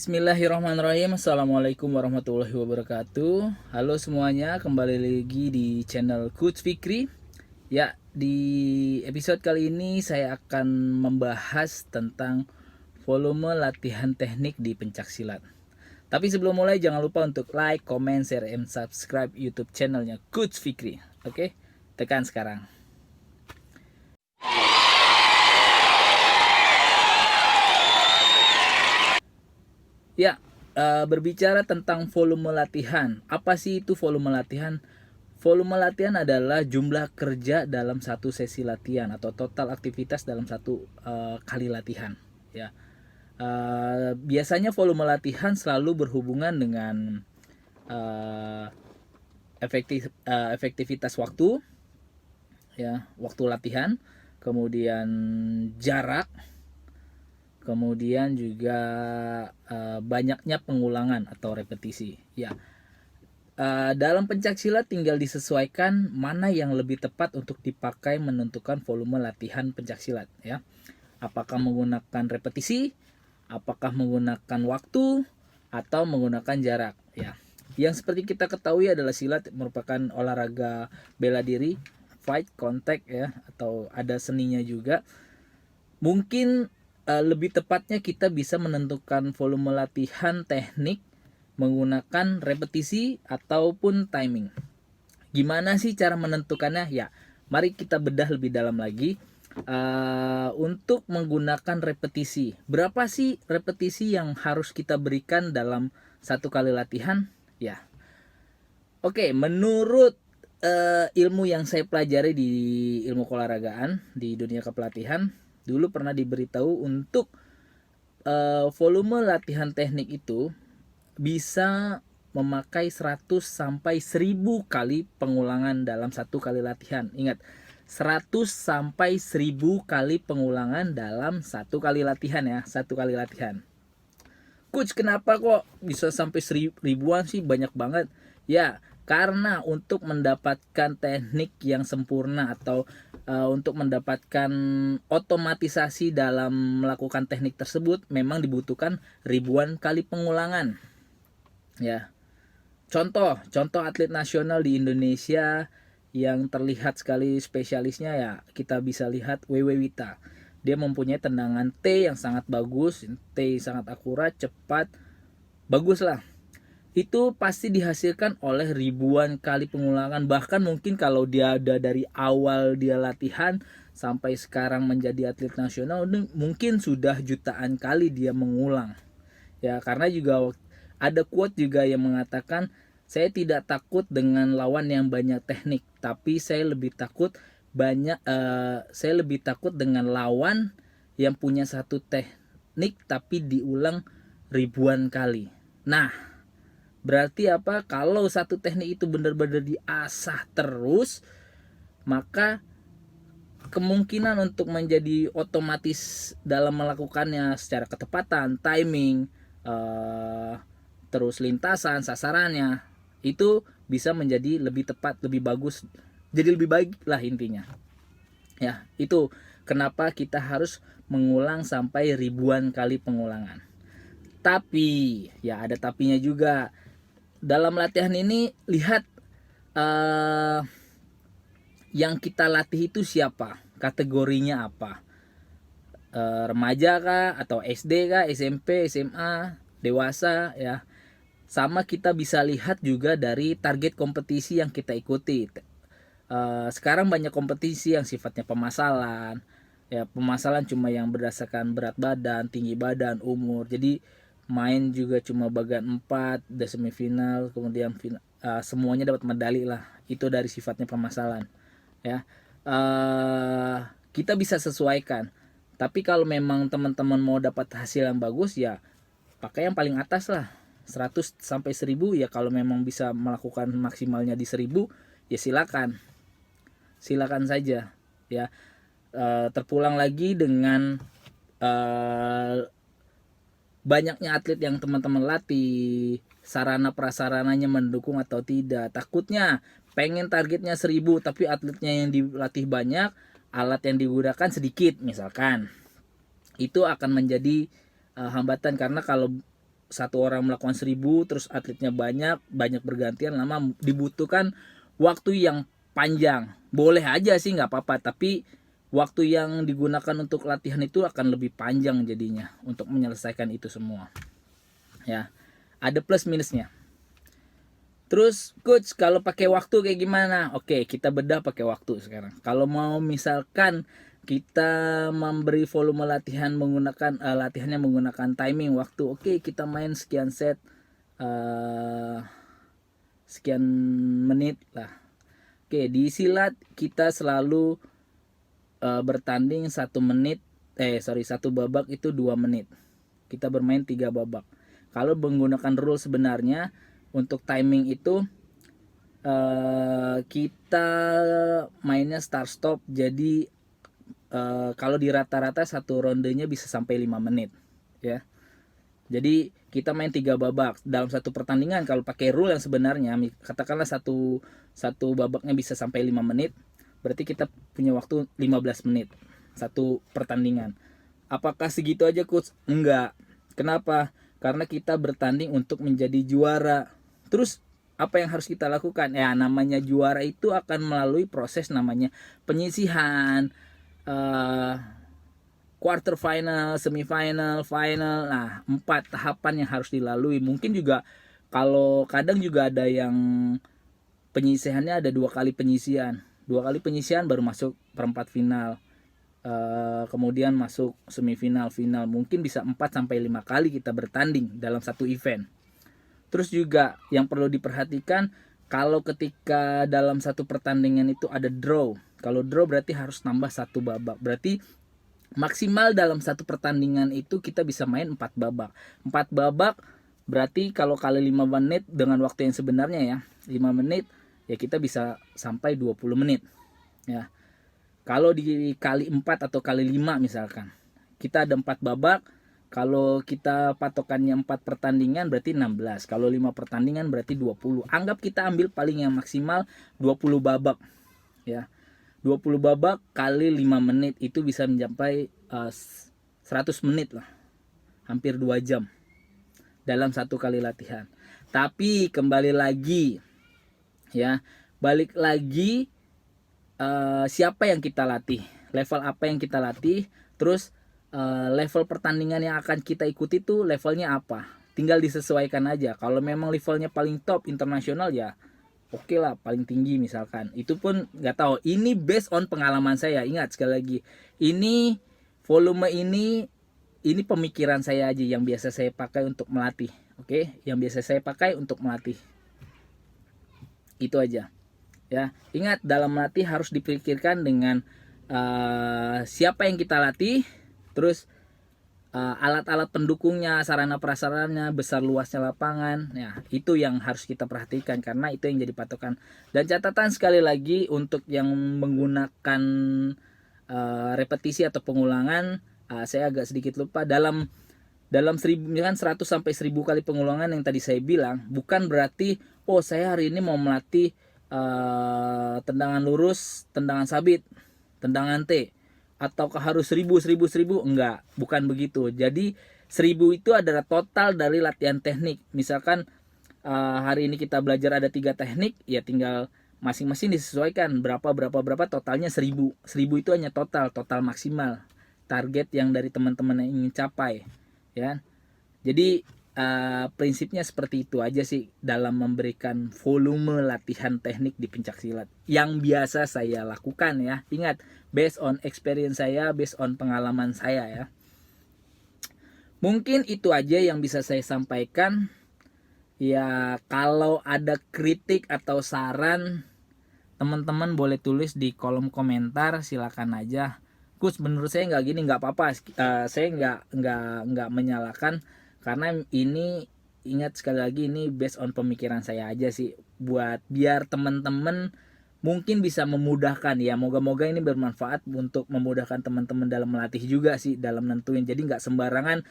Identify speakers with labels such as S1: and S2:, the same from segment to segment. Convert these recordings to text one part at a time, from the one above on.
S1: Bismillahirrahmanirrahim. Assalamualaikum warahmatullahi wabarakatuh. Halo semuanya, kembali lagi di channel Coach Fikri. Ya, di episode kali ini saya akan membahas tentang volume latihan teknik di pencaksilat. Tapi sebelum mulai jangan lupa untuk like, comment, share, and subscribe YouTube channelnya Coach Fikri. Oke, tekan sekarang. Ya, berbicara tentang volume latihan. Apa sih itu volume latihan? Volume latihan adalah jumlah kerja dalam satu sesi latihan atau total aktivitas dalam satu kali latihan. Ya, biasanya volume latihan selalu berhubungan dengan efektivitas waktu, ya, waktu latihan, kemudian jarak, kemudian juga banyaknya pengulangan atau repetisi. Ya, dalam pencaksilat tinggal disesuaikan mana yang lebih tepat untuk dipakai menentukan volume latihan pencaksilat. Ya, apakah menggunakan repetisi, apakah menggunakan waktu, atau menggunakan jarak. Ya, yang seperti kita ketahui adalah silat merupakan olahraga bela diri, fight, contact, ya, atau ada seninya juga. Mungkin lebih tepatnya kita bisa menentukan volume latihan teknik menggunakan repetisi ataupun timing. Gimana sih cara menentukannya? Ya, mari kita bedah lebih dalam lagi. Untuk menggunakan repetisi, berapa sih repetisi yang harus kita berikan dalam satu kali latihan? Ya, oke, menurut ilmu yang saya pelajari di ilmu keolahragaan di dunia kepelatihan, dulu pernah diberitahu untuk volume latihan teknik itu bisa memakai 100 sampai 1000 kali pengulangan dalam satu kali latihan. Ingat, 100 sampai 1000 kali pengulangan dalam satu kali latihan, ya, satu kali latihan. Coach, kenapa kok bisa sampai ribuan sih? Banyak banget. Ya, karena untuk mendapatkan teknik yang sempurna atau untuk mendapatkan otomatisasi dalam melakukan teknik tersebut memang dibutuhkan ribuan kali pengulangan. Ya, contoh atlet nasional di Indonesia yang terlihat sekali spesialisnya, ya, kita bisa lihat Wewe Wita. Dia mempunyai tendangan T yang sangat bagus, T sangat akurat, cepat, bagus lah. Itu pasti dihasilkan oleh ribuan kali pengulangan. Bahkan mungkin kalau dia ada dari awal dia latihan sampai sekarang menjadi atlet nasional, mungkin sudah jutaan kali dia mengulang. Ya, karena juga ada quote juga yang mengatakan, saya tidak takut dengan lawan yang banyak teknik, tapi saya lebih takut dengan lawan yang punya satu teknik tapi diulang ribuan kali. Nah, berarti apa? Kalau satu teknik itu benar-benar diasah terus, maka kemungkinan untuk menjadi otomatis dalam melakukannya secara ketepatan, timing, terus lintasan, sasarannya, itu bisa menjadi lebih tepat, lebih bagus, jadi lebih baik lah intinya. Ya, itu kenapa kita harus mengulang sampai ribuan kali pengulangan. Tapi, ya, ada tapinya juga. Dalam latihan ini lihat yang kita latih itu siapa, kategorinya apa, remaja kah, atau SD kah, SMP, SMA, dewasa, ya. Sama kita bisa lihat juga dari target kompetisi yang kita ikuti. Sekarang banyak kompetisi yang sifatnya pemasalan, ya, pemasalan cuma yang berdasarkan berat badan, tinggi badan, umur. Jadi main juga cuma bagian 4, udah semifinal, kemudian semuanya dapat medali lah. Itu dari sifatnya pemasalan, ya. Kita bisa sesuaikan. Tapi kalau memang teman-teman mau dapat hasil yang bagus, ya pakai yang paling atas lah, 100 sampai 1000. Ya, kalau memang bisa melakukan maksimalnya di 1000, ya silakan saja, ya. Terpulang lagi dengan banyaknya atlet yang teman-teman latih, sarana prasarananya mendukung atau tidak. Takutnya pengen targetnya 1000 tapi atletnya yang dilatih banyak, alat yang digunakan sedikit misalkan. Itu akan menjadi hambatan, karena kalau satu orang melakukan 1000, terus atletnya banyak bergantian, lama dibutuhkan waktu yang panjang. Boleh aja sih, nggak apa-apa, tapi waktu yang digunakan untuk latihan itu akan lebih panjang jadinya untuk menyelesaikan itu semua. Ya, ada plus minusnya. Terus coach, kalau pakai waktu kayak gimana? Oke, kita bedah pakai waktu sekarang. Kalau mau misalkan kita memberi volume latihan menggunakan latihannya menggunakan timing waktu. Oke, kita main sekian set sekian menit lah. Oke, di silat kita selalu bertanding 1 menit. Satu babak itu 2 menit. Kita bermain 3 babak. Kalau menggunakan rule sebenarnya untuk timing itu kita mainnya start stop. Jadi kalau di rata-rata satu rondenya bisa sampai 5 menit ya. Jadi kita main 3 babak dalam satu pertandingan. Kalau pakai rule yang sebenarnya katakanlah satu babaknya bisa sampai 5 menit, berarti kita punya waktu 15 menit satu pertandingan. Apakah segitu aja coach? Enggak. Kenapa? Karena kita bertanding untuk menjadi juara. Terus apa yang harus kita lakukan? Ya, namanya juara itu akan melalui proses namanya penyisihan, quarter final, semifinal, final. Nah, 4 tahapan yang harus dilalui. Mungkin juga kalau kadang juga ada yang penyisihannya ada 2 kali penyisihan. 2 kali penyisihan baru masuk perempat final. Kemudian masuk semifinal, final. Mungkin bisa 4-5 kali kita bertanding dalam satu event. Terus juga yang perlu diperhatikan, kalau ketika dalam satu pertandingan itu ada draw. Kalau draw berarti harus tambah 1 babak. Berarti maksimal dalam satu pertandingan itu kita bisa main 4 babak. 4 babak berarti kalau kali 5 menit dengan waktu yang sebenarnya ya, 5 menit ya kita bisa sampai 20 menit. Ya. Kalau dikali 4 atau kali 5 misalkan, kita ada 4 babak. Kalau kita patokannya 4 pertandingan berarti 16. Kalau 5 pertandingan berarti 20. Anggap kita ambil paling yang maksimal 20 babak. Ya. 20 babak kali 5 menit itu bisa mencapai 100 menit lah. Hampir 2 jam dalam satu kali latihan. Tapi kembali lagi ya, balik lagi siapa yang kita latih, level apa yang kita latih, terus level pertandingan yang akan kita ikuti tuh levelnya apa, tinggal disesuaikan aja. Kalau memang levelnya paling top internasional ya oke lah, paling tinggi misalkan, itu pun nggak tahu. Ini based on pengalaman saya. Ingat sekali lagi, ini volume ini pemikiran saya aja yang biasa saya pakai untuk melatih. Oke, yang biasa saya pakai untuk melatih itu aja ya. Ingat, dalam melatih harus dipikirkan dengan siapa yang kita latih, terus alat-alat pendukungnya, sarana prasarannya, besar luasnya lapangan. Ya, itu yang harus kita perhatikan karena itu yang jadi patokan. Dan catatan sekali lagi untuk yang menggunakan repetisi atau pengulangan, saya agak sedikit lupa, dalam 100 sampai 1000 kali pengulangan yang tadi saya bilang, bukan berarti oh saya hari ini mau melatih tendangan lurus, tendangan sabit, tendangan T, ataukah harus 1000 enggak, bukan begitu. Jadi 1000 itu adalah total dari latihan teknik. Misalkan hari ini kita belajar ada 3 teknik, ya tinggal masing-masing disesuaikan berapa totalnya 1000 itu hanya total maksimal target yang dari teman-teman yang ingin capai ya. Jadi prinsipnya seperti itu aja sih dalam memberikan volume latihan teknik di pencaksilat yang biasa saya lakukan ya. Ingat, based on experience saya, based on pengalaman saya ya. Mungkin itu aja yang bisa saya sampaikan. Ya, kalau ada kritik atau saran, teman-teman boleh tulis di kolom komentar, silakan aja. Gus, menurut saya nggak gini, nggak apa-apa. Saya nggak menyalahkan, karena ini, ingat sekali lagi, ini based on pemikiran saya aja sih, buat biar teman-teman mungkin bisa memudahkan ya. Moga-moga ini bermanfaat untuk memudahkan teman-teman dalam melatih juga sih, dalam nentuin. Jadi nggak sembarangan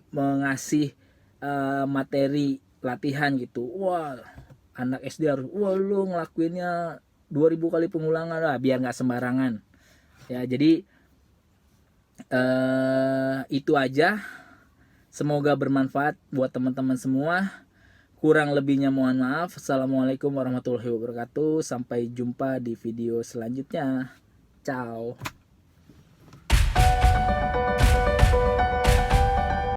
S1: mengasih materi latihan gitu. Wah, anak SD harus, wah lu ngelakuinnya 2000 kali pengulangan lah, biar nggak sembarangan ya. Jadi itu aja. Semoga bermanfaat buat teman-teman semua. Kurang lebihnya mohon maaf. Assalamualaikum warahmatullahi wabarakatuh. Sampai jumpa di video selanjutnya. Ciao.